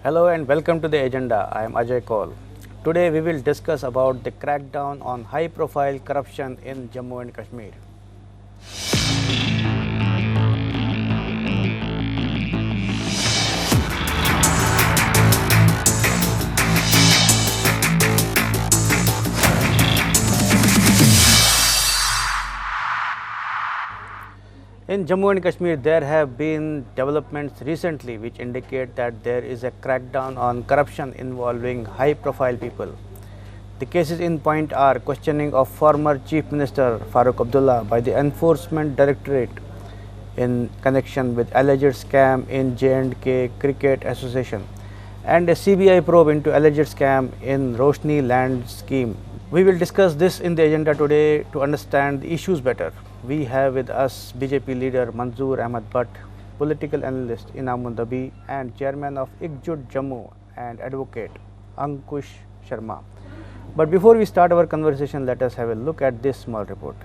Hello and welcome to the agenda. I am Ajay Kaul. Today we will discuss about the crackdown on high profile corruption in Jammu and Kashmir. In Jammu and Kashmir, there have been developments recently which indicate that there is a crackdown on corruption involving high profile people. The cases in point are questioning of former Chief Minister Farooq Abdullah by the Enforcement Directorate in connection with alleged scam in J&K Cricket Association and a CBI probe into alleged scam in Roshni land scheme. We will discuss this in the agenda today to understand the issues better. We have with us BJP leader Manzoor Ahmad Butt, political analyst Inamun Dabi and chairman of Ikjut Jammu and advocate Ankush Sharma. But before we start our conversation, let us have a look at this small report.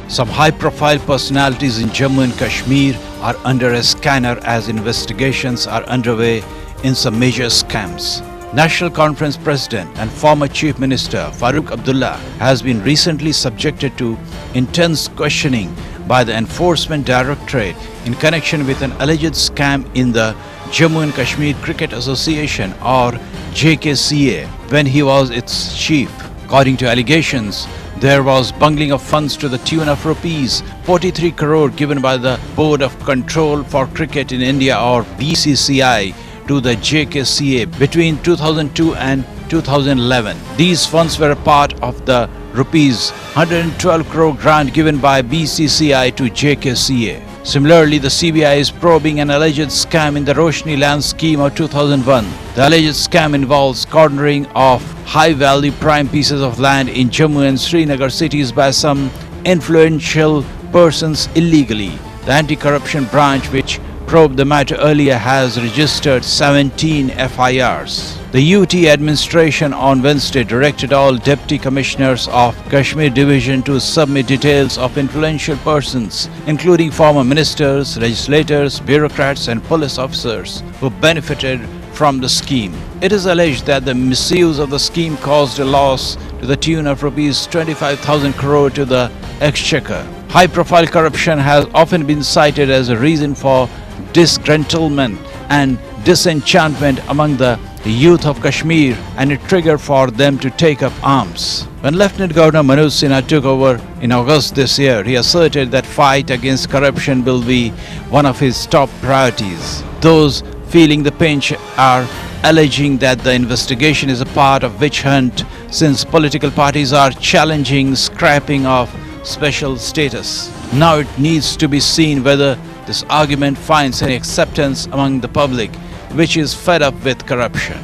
Some high-profile personalities in Jammu and Kashmir are under a scanner as investigations are underway in some major scams. National Conference President and former Chief Minister Farooq Abdullah has been recently subjected to intense questioning by the Enforcement Directorate in connection with an alleged scam in the Jammu and Kashmir Cricket Association or JKCA when he was its chief. According to allegations, there was bungling of funds to the tune of rupees 43 crore given by the Board of Control for Cricket in India or BCCI to the JKCA between 2002 and 2011. These funds were a part of the rupees 112 crore grant given by BCCI to JKCA. Similarly, the CBI is probing an alleged scam in the Roshni land scheme of 2001. The alleged scam involves cornering of high-value prime pieces of land in Jammu and Srinagar cities by some influential persons illegally. The anti-corruption branch, which probed the matter earlier, has registered 17 FIRs. The UT administration on Wednesday directed all deputy commissioners of Kashmir Division to submit details of influential persons, including former ministers, legislators, bureaucrats and police officers who benefited from the scheme. It is alleged that the misuse of the scheme caused a loss to the tune of rupees 25,000 crore to the exchequer. High-profile corruption has often been cited as a reason for disgruntlement and disenchantment among the youth of Kashmir and a trigger for them to take up arms. When Lieutenant Governor Manoj Sinha took over in August this year, he asserted that fight against corruption will be one of his top priorities. Those feeling the pinch are alleging that the investigation is a part of witch hunt since political parties are challenging scrapping of special status. Now it needs to be seen whether this argument finds any acceptance among the public, which is fed up with corruption.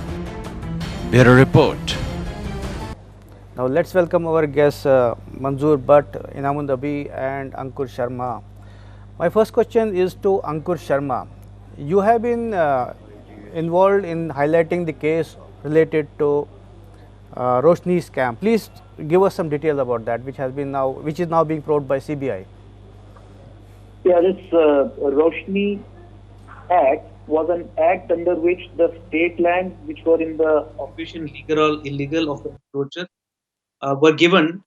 Bureau Report. Now let's welcome our guests Manzoor Butt, Inamun Dabi and Ankush Sharma. My first question is to Ankush Sharma. You have been involved in highlighting the case related to Roshni scam. Please give us some details about that, which is now being probed by CBI. Yeah, this Roshni Act was an act under which the state lands which were in the operation legal or illegal of the encroacher were given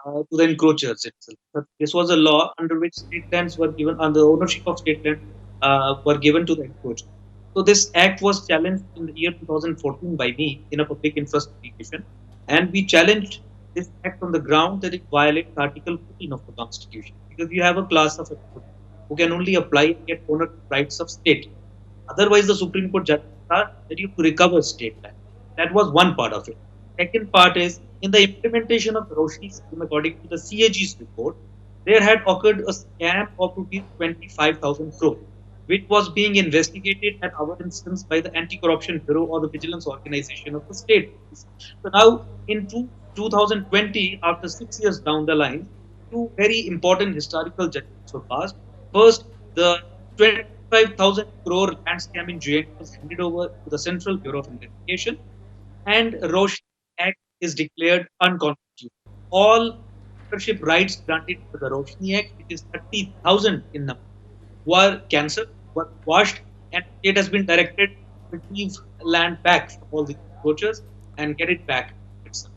to the encroachers itself. But this was a law under which state lands were given, and the ownership of state land were given to the encroacher. So this act was challenged in the year 2014 by me in a public interest litigation, and we challenged this act on the ground that it violates Article 14 of the Constitution, because you have a class of encroachers who can only apply and get ownership rights of state. Otherwise, the Supreme Court judges are that you have to recover state land. That was one part of it. Second part is in the implementation of the Roshni scheme, according to the CAG's report, there had occurred a scam of rupees 25,000 crore, which was being investigated at our instance by the Anti-Corruption Bureau or the Vigilance Organization of the state. So now, in 2020, after 6 years down the line, two very important historical judgments were passed. First, the 25,000 crore land scam in JNK was handed over to the Central Bureau of Investigation, and Roshni Act is declared unconstitutional. All ownership rights granted to the Roshni Act, which is 30,000 in number, who are cancelled, were washed, and it has been directed to retrieve land back from all these encroachers and get it back itself.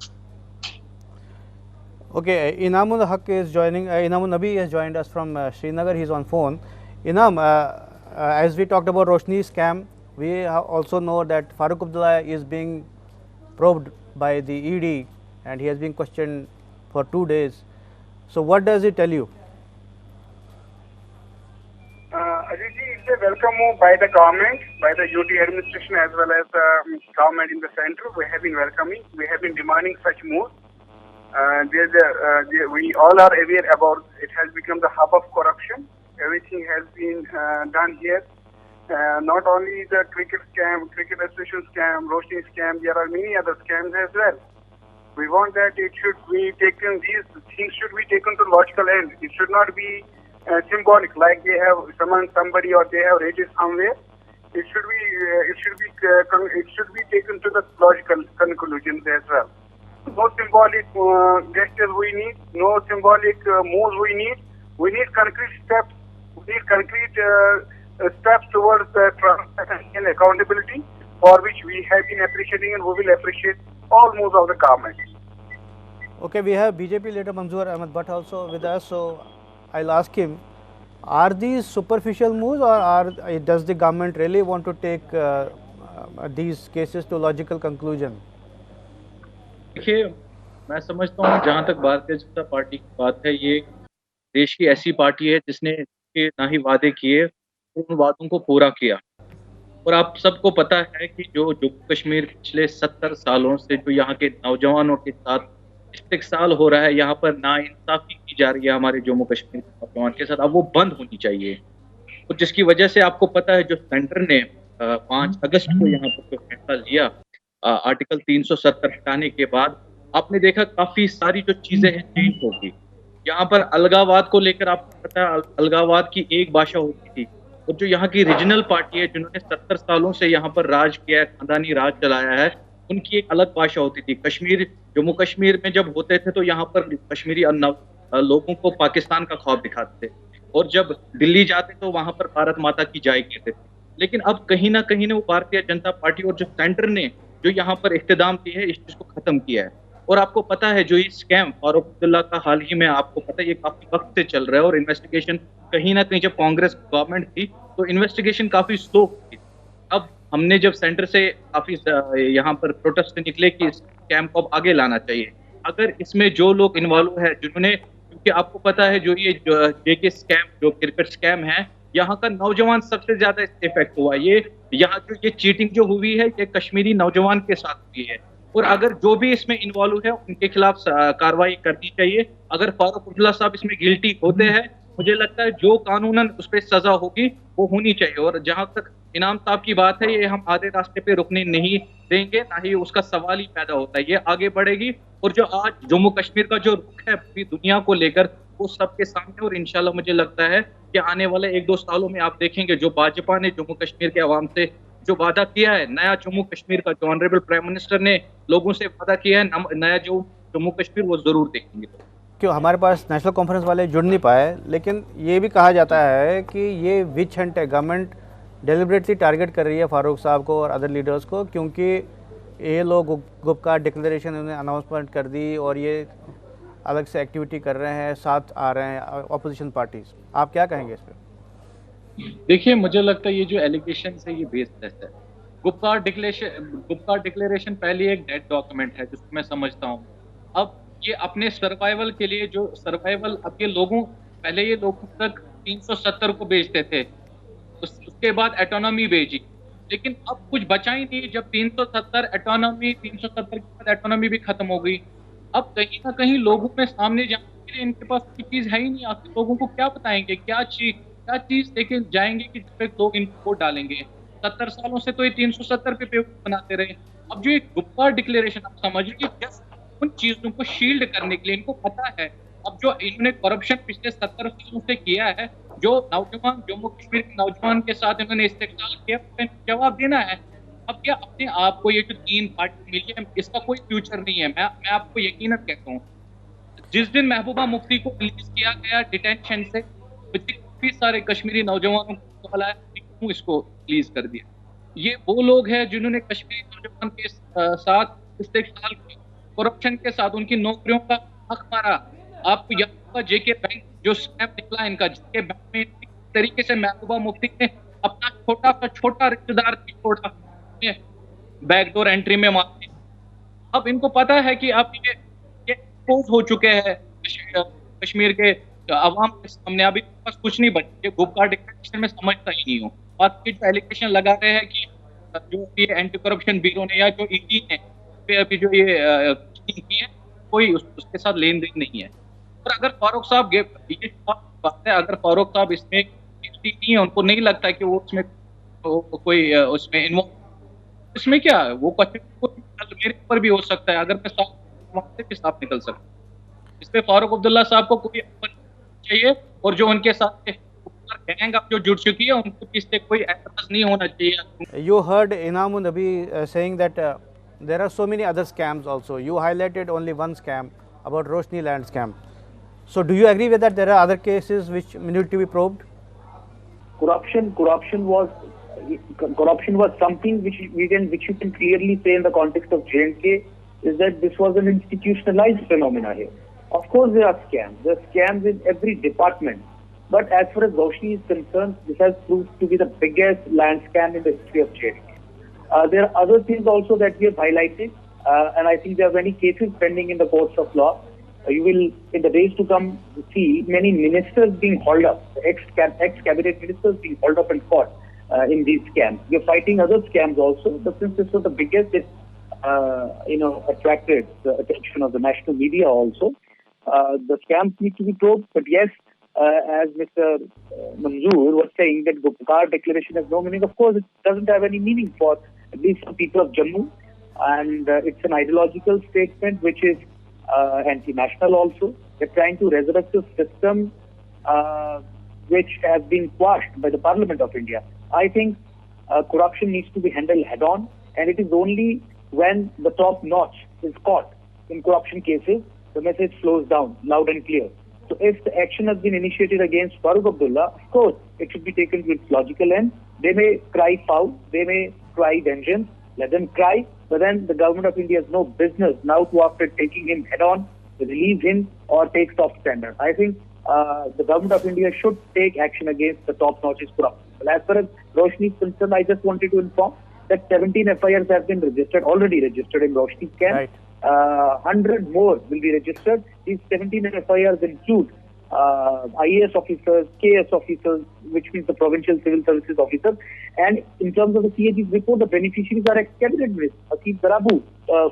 Okay, Inamul Haq is joining. Inamul Nabi has joined us from Srinagar. He's on phone. Inam, as we talked about Roshni scam, we also know that Farooq Abdullah is being probed by the ED, and he has been questioned for 2 days. So, what does he tell you? Ajit, it's a welcome move by the government, by the UT administration as well as the government in the center. We have been welcoming. We have been demanding such moves. We all are aware about it has become the hub of corruption. Everything has been done here. Not only the cricket scam, cricket association scam, Roshni scam, there are many other scams as well. We want that it should be taken, these things should be taken to logical end. It should not be symbolic, like they have summoned somebody or they have raided somewhere. It should be taken to the logical conclusions as well. No symbolic gestures we need, no symbolic moves we need. We need concrete steps. We need concrete steps towards transparency and accountability, for which we have been appreciating and we will appreciate all moves of the government. Okay, we have BJP leader Manzoor Ahmed Bhatt also with us. So, I'll ask him, are these superficial moves, or does the government really want to take these cases to logical conclusion? देखिए, मैं समझता हूँ जहाँ तक Bharatiya Janata party की बात है, ये देश की ऐसी पार्टी है जिसने ना ही वादे किए, उन वादों को पूरा किया। और आप सबको पता है कि जो जम्मू कश्मीर पिछले 70 सालों से जो यहाँ के नौजवानों के साथ इस्तेक्साल हो रहा है, यहाँ पर नाइंसाफी की जा रही है हमारे जम्मू कश्मीर के नौजवान के साथ, अब वो बंद होनी चाहिए। और जिसकी वजह से आपको पता है जो सेंटर ने 5 अगस्त को यहाँ पर जो फैसला लिया आर्टिकल 370 हटाने के बाद, आपने देखा काफी सारी जो चीजें हैं चेंज होगी। यहाँ पर अलगाववाद को लेकर आपको पता है अलगाववाद की एक भाषा होती थी, और जो यहाँ की रीजनल पार्टी है जिन्होंने 70 सालों से यहाँ पर राज किया है, खानदानी राज चलाया है, उनकी एक अलग भाषा होती थी। जम्मू कश्मीर में जब होते थे तो यहाँ पर कश्मीरी लोगों को पाकिस्तान का ख्वाब दिखाते थे, और जब दिल्ली जाते तो वहां पर भारत माता की जय कहते थे। लेकिन अब कहीं ना कहीं वो भारतीय जनता पार्टी और जो सेंटर ने जो यहाँ पर इख्तिदाम दी है, इस चीज को खत्म किया है। और आपको पता है जो ये स्कैम फारूक अब्दुल्ला का हाल ही में आपको पता है ये काफी वक्त से चल रहा है, और इन्वेस्टिगेशन कहीं ना कहीं जब कांग्रेस गवर्नमेंट थी तो इन्वेस्टिगेशन काफी स्लो थी। अब हमने जब सेंटर से काफी यहाँ पर प्रोटेस्ट निकले कि इस स्कैम को अब आगे लाना चाहिए। अगर इसमें जो लोग इन्वॉल्व है जिन्होंने, क्योंकि आपको पता है जो ये जेके स्कैम, जो क्रिकेट स्कैम है, यहाँ का नौजवान सबसे ज्यादा इफेक्ट हुआ। ये यहाँ जो ये चीटिंग जो हुई है ये कश्मीरी नौजवान के साथ हुई है, और अगर जो भी इसमें इन्वॉल्व है उनके खिलाफ कार्रवाई करनी चाहिए। अगर फारूक अब्दुल्ला साहब इसमें गिल्टी होते हैं, मुझे लगता है जो कानूनन उस पर सजा होगी वो होनी चाहिए। और जहां तक इनाम साहब की बात है, ये हम आधे रास्ते पे रुकने नहीं देंगे, ना ही उसका सवाल ही पैदा होता है, ये आगे बढ़ेगी। और जो आज जम्मू कश्मीर का जो रुख है पूरी दुनिया को लेकर, वो सबके सामने, और इंशाल्लाह मुझे लगता है कि आने वाले 1-2 सालों में आप देखेंगे जो भाजपा ने जम्मू कश्मीर के अवाम से जो वादा किया है, नया जम्मू कश्मीर का जो ऑनरेबल प्राइम मिनिस्टर ने लोगों से वादा किया है, नया जो जम्मू कश्मीर, वो जरूर देखेंगे। क्यों हमारे पास नेशनल कॉन्फ्रेंस वाले जुड़ नहीं पाए, लेकिन ये भी कहा जाता है कि ये विच हंट है, गवर्नमेंट डेलिबरेटली टारगेट कर रही है फारूक साहब को और अदर लीडर्स को, क्योंकि ये लोग गुपकार डिक्लेरेशन उन्होंने अनाउंसमेंट कर दी और ये अलग से एक्टिविटी कर रहे हैं, साथ आ रहे हैं अपोजिशन पार्टीज। आप क्या कहेंगे इस पर? देखिए, मुझे लगता है ये जो एलिगेशन है ये बेसलेस है। गुपकार डिक्लेरेशन पहले एक डेड डॉक्यूमेंट है जिसको मैं समझता हूँ। अब ये अपने सर्वाइवल के लिए जो सर्वाइवल, अब ये पहले ये लोगों तक 370 को बेचते थे, उसके बाद एटोनॉमी भेजी, लेकिन अब कुछ बचा ही नहीं। जब 370 एटोनॉमी, 370 के बाद एटोनॉमी भी खत्म हो गई, अब कहीं ना कहीं लोगों में सामने जाने के लिए इनके पास कोई चीज है ही नहीं। आप लोगों को क्या बताएंगे, क्या चीज लेके जाएंगे कि जिस पे लोग इनको वोट डालेंगे? 70 सालों से तो ये 370 पे बेवकूफ बनाते रहे। अब जो एक गुप्कार डिक्लेरेशन, आप समझ लीजिए जस्ट उन चीजों को शील्ड करने के लिए इनको पता है अब जो इन्होंने करप्शन पिछले 70 सालों से किया है, जो नौजवान जम्मू कश्मीर के नौजवान के साथ इन्होंने इस्तेमाल किया, जवाब देना है। अब क्या अपने आप को ये जो 3 पार्टी मिली है, इसका कोई फ्यूचर नहीं है। मैं आपको यकीनन कहता हूँ, जिस दिन महबूबा मुफ्ती को रिलीज किया गया डिटेंशन से, काफी सारे कश्मीरी नौजवानों को सवाल आया कि क्यों इसको रिलीज कर दिया। ये वो लोग हैं जिन्होंने कश्मीरी नौजवान के साथ पिछले साल करप्शन के साथ उनकी नौकरियों का हक मारा। आपको याद होगा जेके बैंक जो स्कैम निकला इनका, जेके बैंक में इस तरीके से महबूबा मुफ्ती ने अपना छोटा रिश्तेदार छोड़ा, बैकडोर एंट्री में मार दी। अब इनको पता है कि अब ये एक्सपोज हो चुके हैं कश्मीर के अवाम के सामने, अभी बस कुछ नहीं बचे। गुपकार डिक्लेरेशन में समझता ही नहीं हूँ। और ये जो एलिगेशन लगा रहे हैं कि जो ये एंटी करप्शन ब्यूरो ने या जो ईडी ने अभी जो ये की है, कोई उसके साथ लेन देन नहीं है। और अगर फारूक साहब ये बात है, अगर फारूक साहब इसमें नहीं है, उनको नहीं लगता कि वो उसमें कोई उसमें इन्वॉल्व, इसमें क्या है, वो मेरे ऊपर भी हो सकता है, अगर मैं साफ भी साफ निकल सकता। इसमें फारूक अब्दुल्ला साहब को कोई चाहिए, और जो उनके साथ गैंग अब जो जुड़ चुकी है उनको इससे कोई एतराज नहीं होना चाहिए। You heard Inam Nabi saying that there are so many other scams also. You highlighted only one scam about Roshni land scam. So do you agree with that there are other cases which need to be probed? Corruption was something which you can clearly say in the context of J&K is that this was an institutionalized phenomena here. Of course, there are scams. There are scams in every department. But as far as Roshni is concerned, this has proved to be the biggest land scam in the history of J&K. There are other things also that we have highlighted, and I think there are many cases pending in the courts of law. You will, in the days to come, see many ministers being hauled up, ex-cabinet ministers being hauled up in court in these scams. We are fighting other scams also, but since this was the biggest, it attracted the attention of the national media also. The scams need to be probed, but yes, as Mr. Manzoor was saying that Gupkar declaration has no meaning. Of course, it doesn't have any meaning for at least some people of Jammu, and it's an ideological statement which is anti-national also. They're trying to resurrect a system which has been quashed by the Parliament of India. I think corruption needs to be handled head-on, and it is only when the top notch is caught in corruption cases, the message flows down loud and clear. So if the action has been initiated against Farooq Abdullah, of course, it should be taken to its logical end. They may cry foul, they may cry vengeance, let them cry, but then the government of India has no business now to, after taking him head-on, release him or take soft standard. I think the government of India should take action against the top-notch corruption. Well, as far as Roshni is concerned, I just wanted to inform that 17 FIRs have been already registered in Roshni scam. Right. 100 more will be registered. These 17 FIRs include IAS officers, KS officers, which means the provincial civil services officers. And in terms of the CAG's report, the beneficiaries are ex-cabinet ministers. Asif Darabu,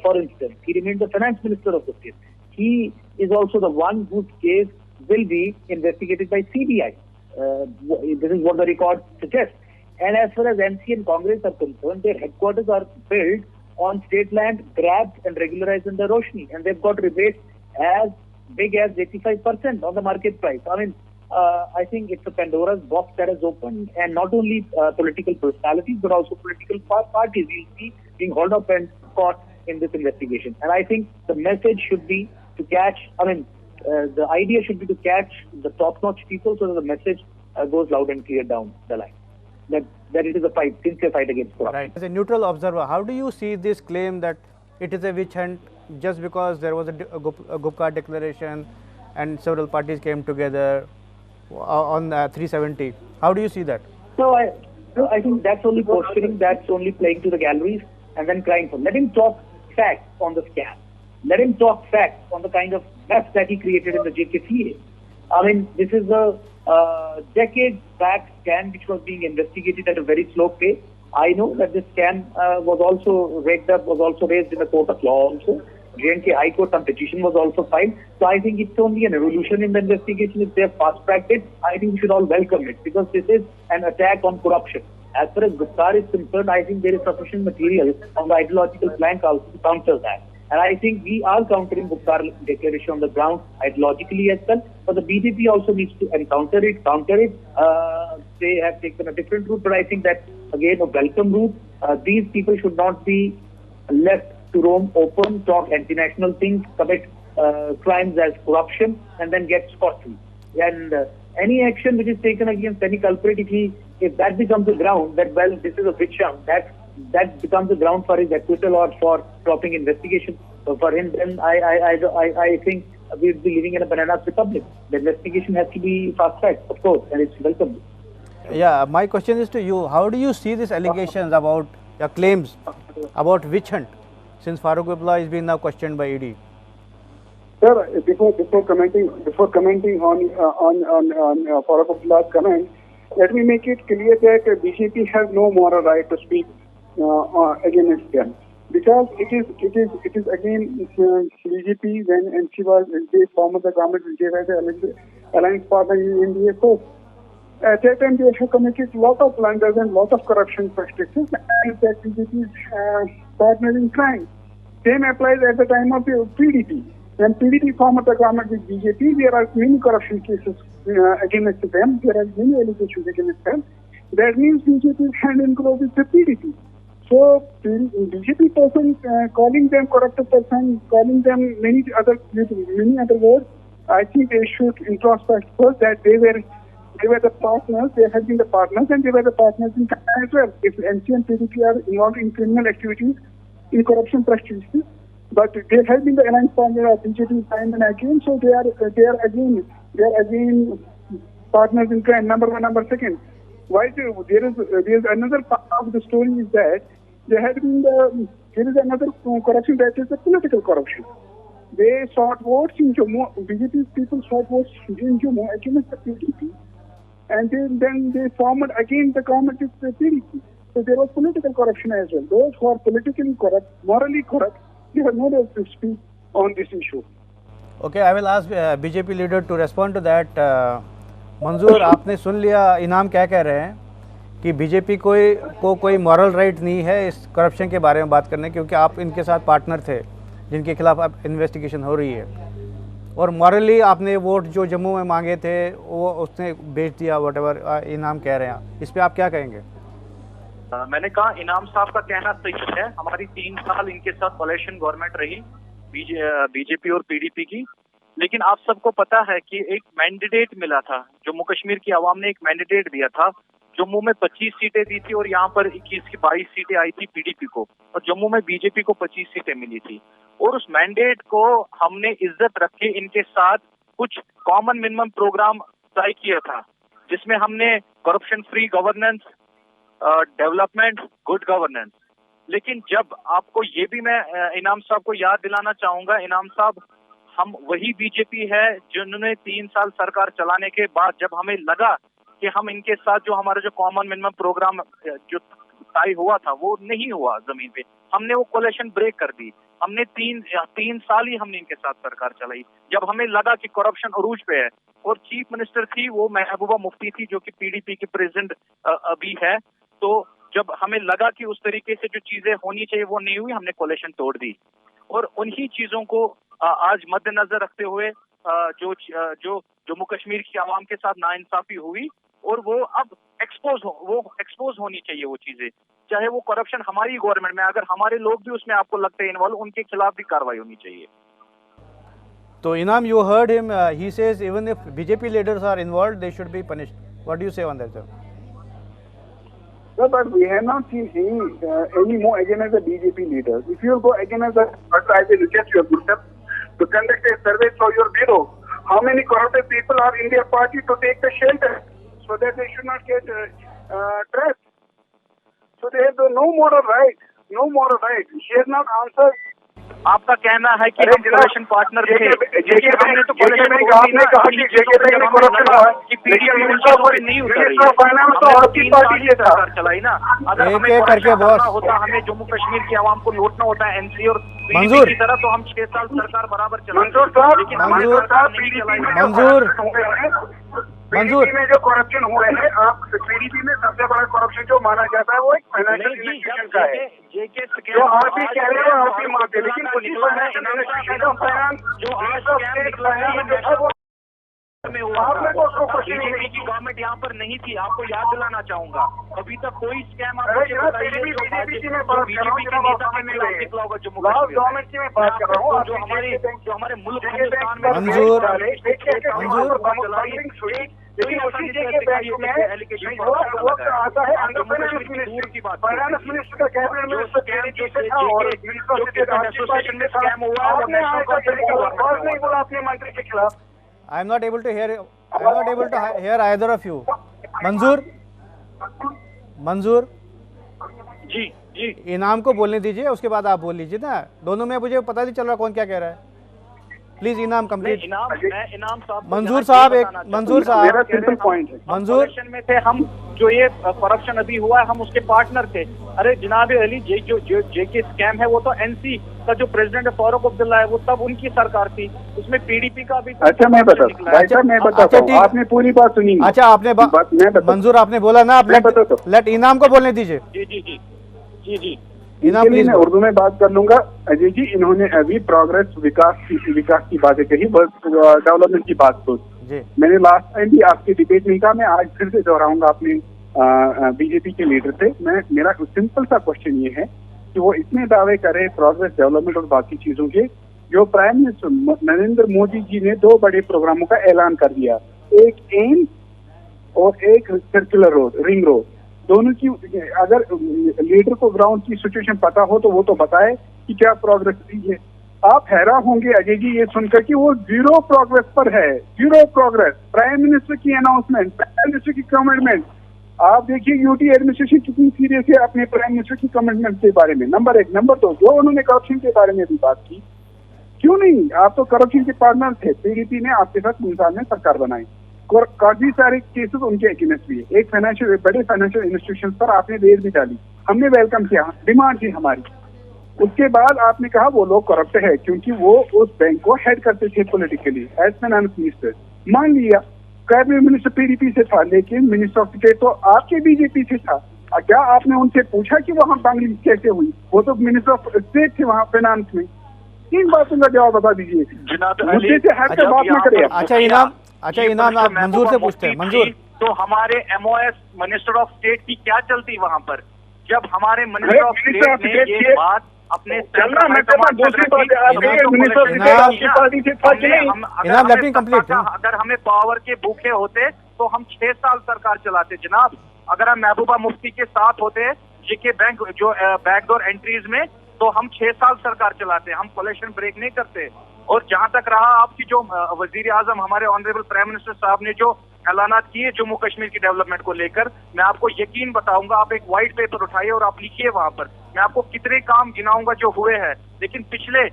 for instance, he remained the finance minister of the state. He is also the one whose case will be investigated by CBI. This is what the record suggests. And as far as MC and Congress are concerned, their headquarters are built on state land grabbed and regularized under Roshni, and they've got rebates as big as 85% on the market price. I mean, I think it's a Pandora's box that has opened, and not only political personalities but also political parties you'll see being hauled up and caught in this investigation. And I think the message should be to catch, the idea should be to catch the top-notch people so that the message goes loud and clear down the line. That it is a fight, sincere fight against corruption. Right. As a neutral observer, how do you see this claim that it is a witch hunt just because there was a Gupkar declaration and several parties came together on 370? How do you see that? No, I think that's only posturing, that's only playing to the galleries and then crying for. Let him talk facts on the scam. Let him talk facts on the kind of mess that he created in the JKCA. I mean, this is a decades back scam which was being investigated at a very slow pace. I know that this scam was also raised in the court of law also. J&K High Court, some petition was also filed. So I think it's only an evolution in the investigation. If they have fast-tracked it, I think we should all welcome it because this is an attack on corruption. As far as Gupkar is concerned, I think there is sufficient material on the ideological flank also to counter that. And I think we are countering Gupkar declaration on the ground ideologically as well. But the BJP also needs to counter it. They have taken a different route, but I think that's again a welcome route. These people should not be left to roam open, talk anti-national things, commit crimes as corruption, and then get scot-free. And any action which is taken against any culprit, if that becomes the ground that, well, this is a witch hunt, that becomes the ground for his acquittal or for dropping investigation for him, then I think we'll be living in a bananas republic. The investigation has to be fast-tracked, of course, and it's welcome. Yeah, my question is to you. How do you see these allegations about claims about witch hunt, since Farooq Abdullah is being now questioned by ED? Sir, before commenting on Farooq Abdullah's comment, let me make it clear that BJP has no moral right to speak against them, because it is again BJP when they formed the government, they were the alliance partner in NDA. So at that time they have committed a lot of blunders and lot of corruption practices, and that BJP is partner in crime. Same applies at the time of the PDP. When PDP formed the government with BJP, there are many corruption cases against them. There are many allegations against them. That means BJP is hand in glove with the PDP. So BJP person calling them corrupt person, calling them many other words, I think they should introspect first that they were the partners, they have been the partners, and they were the partners in crime as well. If NC and PDP are involved in criminal activities, in corruption practices, but they have been the alliance partner of BJP time and again, so they are again partners in crime. Number one, number second. Why there is another part of the story is that there is another corruption, that is the political corruption. They sought votes in Jammu. BJP people sought votes in Jammu against the PDP, and then they formed again the government with the PDP. So there was political corruption as well. Those who are politically corrupt, morally corrupt, they have no right to speak on this issue. Okay, I will ask BJP leader to respond to that. मंजूर, आपने सुन लिया इनाम क्या कह रहे हैं कि BJP को कोई मॉरल राइट नहीं है इस करप्शन के बारे में बात करने, क्योंकि आप इनके साथ पार्टनर थे जिनके खिलाफ अब इन्वेस्टिगेशन हो रही है, और मॉरली आपने वोट जो जम्मू में मांगे थे वो उसने बेच दिया, व्हाटएवर इनाम कह रहे हैं, इस पर आप क्या कहेंगे? मैंने कहा इनाम साहब का कहना सही है। हमारी 3 साल इनके साथ कोalition गवर्नमेंट रही बीजेपी और पीडीपी की, लेकिन आप सबको पता है कि एक मैंडेट मिला था, जम्मू कश्मीर की आवाम ने एक मैंडेट दिया था। जम्मू में 25 सीटें दी थी और यहाँ पर 21 की 22 सीटें आई थी पीडीपी को, और जम्मू में बीजेपी को 25 सीटें मिली थी। और उस मैंडेट को हमने इज्जत रख के इनके साथ कुछ कॉमन मिनिमम प्रोग्राम तय किया था, जिसमें हमने corruption free governance, development, good governance. लेकिन जब आपको ये भी मैं इनाम साहब को याद दिलाना चाहूंगा, इनाम साहब, हम वही बीजेपी है जिन्होंने 3 साल सरकार चलाने के बाद जब हमें लगा कि हम इनके साथ जो हमारा जो कॉमन मिनिमम प्रोग्राम जो तय हुआ था वो नहीं हुआ जमीन पे, हमने वो कोalition ब्रेक कर दी। हमने 3 साल ही हमने इनके साथ सरकार चलाई। जब हमें लगा कि करप्शन अरूज पे है, और चीफ मिनिस्टर थी वो महबूबा मुफ्ती थी जो कि पीडीपी की प्रेसिडेंट अभी है, तो जब हमें लगा कि उस तरीके से जो चीजें होनी चाहिए वो नहीं हुई, हमने कोalition तोड़ दी। और उन्हीं चीजों को आज मद्देनजर रखते हुए जो जम्मू कश्मीर की आवाम के साथ नाइंसाफी हुई, और वो अब एक्सपोज होनी चाहिए वो चीजें, चाहे वो करप्शन हमारी गवर्नमेंट में, अगर हमारे लोग भी उसमें आपको लगता है इन्वॉल्व, उनके खिलाफ भी कार्रवाई होनी चाहिए। तो इनाम, you heard him, he says even if BJP leaders are involved, they should be punished. What do you say on that, sir? No, but we have not seen any more against the BJP leaders. If you go against the, I will request your good sir to conduct a survey for your bureau. How many corrupted people are in their party to take the shelter so that they should not get trapped? So they have no moral right. No moral right. She has not answered. आपका कहना है कि हम कोalition partner थे, लेकिन हमने तो कोalition आपने कहा कि जेके में करप्शन हुआ कि पीडीपी नहीं उतरी, हमने 3 साल सरकार चलाई ना। अगर हमें करके होता, हमें जम्मू कश्मीर की आवाम को लौटना होता है एनसी और पीडीपी की तरह, तो हम 6 साल सरकार बराबर चलाते। लेकिन मंजूर में जो करप्शन हुए हैं, आप पीडीपी में सबसे बड़ा करप्शन जो माना जाता है वो एक फाइनेंशियल इंस्टीट्यूशन का है, जो आप भी कह रहे हो, आप भी मानते, लेकिन कुछ जो आज में हुआ बीजेपी की गवर्नमेंट यहाँ पर नहीं थी। आपको याद दिलाना चाहूंगा, अभी तक कोई स्कैम आपको बीजेपी के नेता के खिलाफ निकला होगा जम्मू गवर्नमेंट की मैं बात कर रहा हूँ, जो हमारे मुल्क हिंदुस्तान में लेकिन उसी के बैंक में वो आता है under finance ministry, finance minister का कैबिनेट मिनिस्टर पीडीपी से था और मिनिस्टर ऑफ स्टेट आपने नहीं बोला अपने मंत्री के खिलाफ। I am not able to hear. I am not able to hear either of you. मंजूर जी जी इनाम को बोलने दीजिए, उसके बाद आप बोल लीजिए ना। दोनों में मुझे पता नहीं चल रहा कौन क्या कह रहा है। प्लीज इनाम कंप्लीट। इनाम साहब मंजूर साहब मेरा सिंपल पॉइंट है, मंजूर में थे हम, जो ये करप्शन अभी हुआ है हम उसके पार्टनर थे। अरे जनाब अली, जेके स्कैम है वो तो एनसी का जो प्रेसिडेंट फारूक अब्दुल्ला है वो तब उनकी सरकार थी, उसमें पीडीपी का भी। अच्छा मैं बताता हूँ, आपने पूरी बात सुनी। अच्छा आपने मंजूर आपने बोला ना, आप लेट इनाम को बोलने दीजिए। जी जी जी जी जी इनाम प्लीज। मैं उर्दू में बात कर लूंगा। अजय जी, इन्होंने अभी प्रोग्रेस विकास की बातें कही, डेवलपमेंट की बात तो मैंने लास्ट टाइम भी आपकी डिबेट नहीं कहा, मैं आज फिर से दोहराऊंगा। अपने बीजेपी के लीडर थे, मेरा सिंपल सा क्वेश्चन ये है कि वो इतने दावे करे प्रोग्रेस, डेवलपमेंट और बाकी चीजों के, जो प्राइम मिनिस्टर नरेंद्र मोदी जी ने 2 बड़े प्रोग्रामों का ऐलान कर दिया, एक एम्स और एक सर्कुलर रोड, रिंग रोड। दोनों की अगर लीडर को ग्राउंड की सिचुएशन पता हो तो वो तो बताए कि क्या प्रोग्रेस हुई है। आप हैरान होंगे अजय जी ये सुनकर कि वो 0 प्रोग्रेस पर है, 0 प्रोग्रेस। प्राइम मिनिस्टर की अनाउंसमेंट, प्राइम मिनिस्टर की कमिटमेंट, आप देखिए यूटी एडमिनिस्ट्रेशन कितनी सीरियस है अपने प्राइम मिनिस्टर की कमिटमेंट के बारे में। नंबर 1। नंबर 2, जो उन्होंने करप्शन के बारे में भी बात की, क्यों नहीं, आप तो करप्शन के पार्टनर थे, पीडीपी ने आपके साथ 3 साल में सरकार बनाई, काफी सारे केसेस उनके अगेंस्ट भी है। एक बड़े फाइनेंशियल इंस्टीट्यूशन पर आपने रेड भी डाली, हमने वेलकम किया, डिमांड थी हमारी। उसके बाद आपने कहा वो लोग करप्ट है क्योंकि वो उस बैंक को हेड करते थे पॉलिटिकली एज फाइनेंस मिनिस्टर। मान लिया कैबिनेट मिनिस्टर पीडीपी से था, लेकिन मिनिस्टर ऑफ स्टेट तो आपके बीजेपी से था। क्या आपने उनसे पूछा कि वहाँ बांग्ली कैसे हुई? वो तो मिनिस्टर ऑफ स्टेट थे वहाँ फाइनेंस में। 3 बातों का जवाब बता दीजिए, मुझे से हट कर बात न करें। अच्छा इनाम आप मंजूर से पूछते हैं। मंजूर, तो हमारे एमओएस मिनिस्टर ऑफ स्टेट की क्या चलती वहाँ पर, जब हमारे मिनिस्टर ऑफ स्टेट ने ये बात अपने अगर हमें पावर के भूखे होते तो हम 6 साल सरकार चलाते जनाब। अगर हम महबूबा मुफ्ती के साथ होते जेके बैंक जो बैकडोर एंट्रीज में, तो हम 6 साल सरकार चलाते, हम कलेक्शन ब्रेक नहीं करते। और जहां तक रहा आपकी जो वजीर आजम हमारे ऑनरेबल प्राइम मिनिस्टर साहब ने जो ऐलानात किए जम्मू कश्मीर की डेवलपमेंट को लेकर, मैं आपको यकीन बताऊंगा, आप एक व्हाइट पेपर उठाइए और आप लिखिए वहां पर, मैं आपको कितने काम गिनाऊंगा जो हुए हैं। लेकिन पिछले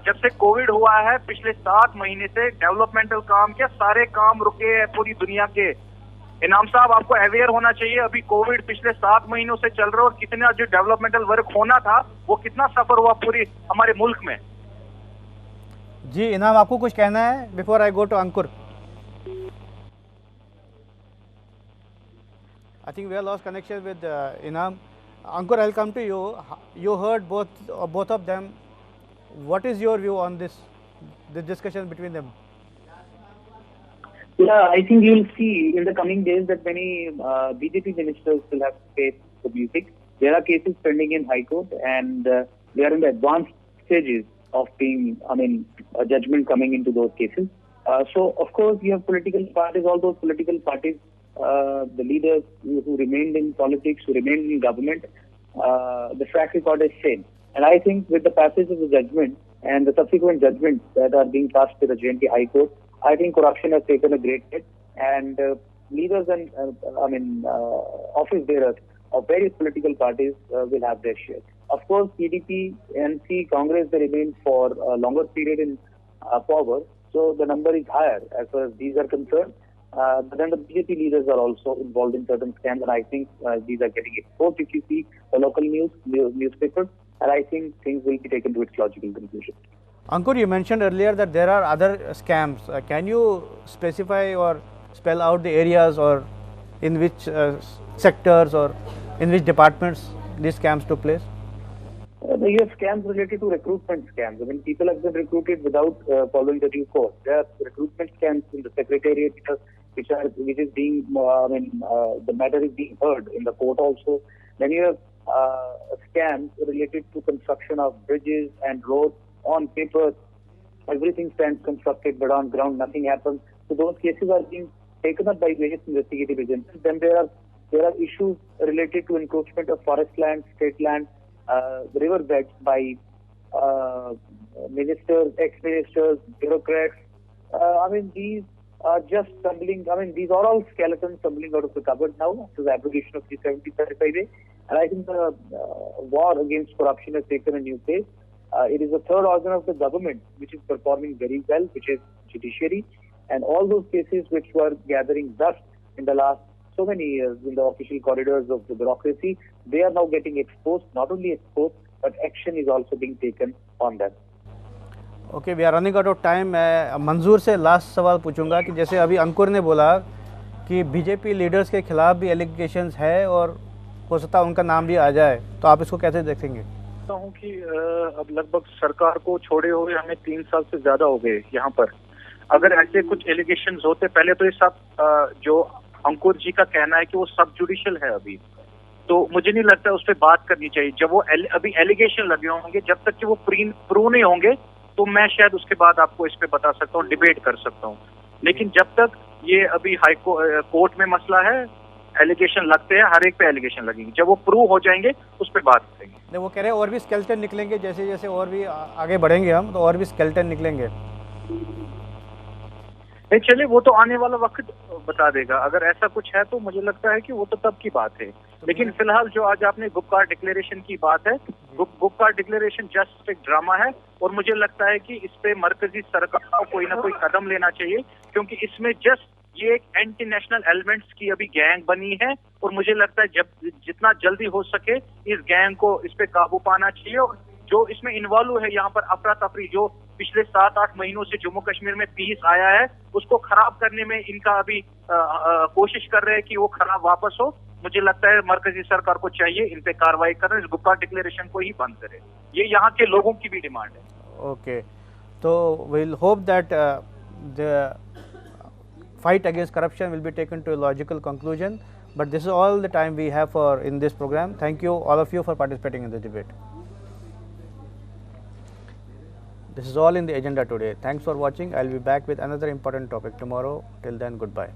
जब से कोविड हुआ है, पिछले 7 महीने से डेवलपमेंटल काम के सारे काम रुके हैं पूरी दुनिया के। इनाम साहब आपको अवेयर होना चाहिए, अभी कोविड पिछले 7 महीनों से चल रहा है और कितना जो डेवलपमेंटल वर्क होना था वो कितना सफर हुआ पूरी हमारे मुल्क में। जी इनाम, आपको कुछ कहना है before I go to Ankur? I think we have lost connection with Inam. Ankur, I'll come to you. You heard both of them. What is your view on this discussion between them? Yeah, I think you will see in the coming days that many BJP ministers will have to face the music. There are cases pending in High Court and they are in the advanced stages of being, a judgment coming into those cases. So, of course, you have political parties, all those political parties, the leaders who remained in politics, who remained in government, the track record is same. And I think with the passage of the judgment and the subsequent judgments that are being passed to the JNT High Court, I think corruption has taken a great hit, and leaders and office bearers of various political parties will have their share. Of course, PDP, NC, Congress, they remain for a longer period in power, so the number is higher as far as these are concerned. But then the BJP leaders are also involved in certain scams, and I think these are getting exposed if you see the local newspapers, and I think things will be taken to its logical conclusion. Ankur, you mentioned earlier that there are other scams. Can you specify or spell out the areas or in which sectors or in which departments these scams took place? You have scams related to recruitment scams. I mean, people have been recruited without following the due course. There are recruitment scams in the secretariat which is being, the matter is being heard in the court also. Then you have scams related to construction of bridges and roads. On paper, everything stands constructed, but on ground, nothing happens. So those cases are being taken up by various investigative agencies. Then there are issues related to encroachment of forest land, state land, riverbeds by ministers, ex-ministers, bureaucrats. I mean, these are just stumbling. I mean, these are all skeletons stumbling out of the cupboard now after the abrogation of 370-35A. And I think the war against corruption has taken a new phase. It is the third organ of the government which is performing very well, which is judiciary. And all those cases which were gathering dust in the last so many years in the official corridors of the bureaucracy, they are now getting exposed. Not only exposed, but action is also being taken on them. Okay, we are running out of time. मैं मंजूर से last सवाल पूछूंगा कि जैसे अभी अंकुर ने बोला कि बीजेपी लीडर्स के खिलाफ भी एलिगेशंस है और हो सकता है उनका नाम भी आ जाए, तो आप इसको कैसे देखेंगे? हूँ कि अब लगभग सरकार को छोड़े हुए हमें 3 साल से ज्यादा हो गए यहाँ पर. अगर ऐसे कुछ एलिगेशंस होते, पहले तो ये सब जो अंकुर जी का कहना है कि वो सब जुडिशियल है अभी, तो मुझे नहीं लगता उस पर बात करनी चाहिए. जब वो अभी एलिगेशन लगे होंगे, जब तक कि वो प्रूव नहीं होंगे, तो मैं शायद उसके बाद आपको इस पे बता सकता हूँ, डिबेट कर सकता हूँ. लेकिन जब तक ये अभी हाई कोर्ट में मसला है, एलिगेशन लगते हैं, हर एक पे एलिगेशन लगेंगे. जब वो प्रूव हो जाएंगे उस पर बात करेंगे. नहीं, वो कह रहे हैं और भी स्केलेटन निकलेंगे, जैसे जैसे और भी आगे बढ़ेंगे हम, तो और भी स्केलेटन निकलेंगे. नहीं, चलिए वो तो आने वाला वक्त बता देगा. अगर ऐसा कुछ है तो मुझे लगता है कि वो तो तब की बात है. लेकिन फिलहाल जो आज आपने गुपकार डिक्लेरेशन की बात है, गुपकार डिक्लेरेशन जस्ट एक ड्रामा है. और मुझे लगता है कि इस पे मरकजी सरकार को कोई ना कोई कदम लेना चाहिए, क्योंकि इसमें जस्ट ये एक एंटी नेशनल एलिमेंट्स की अभी गैंग बनी है. और मुझे लगता है जब जितना जल्दी हो सके इस गैंग को इस पे काबू पाना चाहिए. और जो इसमें इन्वॉल्व है यहाँ पर अफरा तफरी, जो पिछले 7-8 महीनों से जम्मू कश्मीर में पीस आया है, उसको खराब करने में इनका अभी कोशिश कर रहे हैं कि वो खराब वापस हो. मुझे लगता है मरकजी सरकार को चाहिए इन पे कार्रवाई करना, इस गुपकार डिक्लेरेशन को ही बंद करे. ये यहाँ के लोगों की भी डिमांड है. ओके, तो we'll hope that the fight against corruption will be taken to a logical conclusion. But this is all the time we have for in this program. Thank you all of you for participating in the debate. This is all in the agenda today. Thanks for watching. I'll be back with another important topic tomorrow. Till then, goodbye.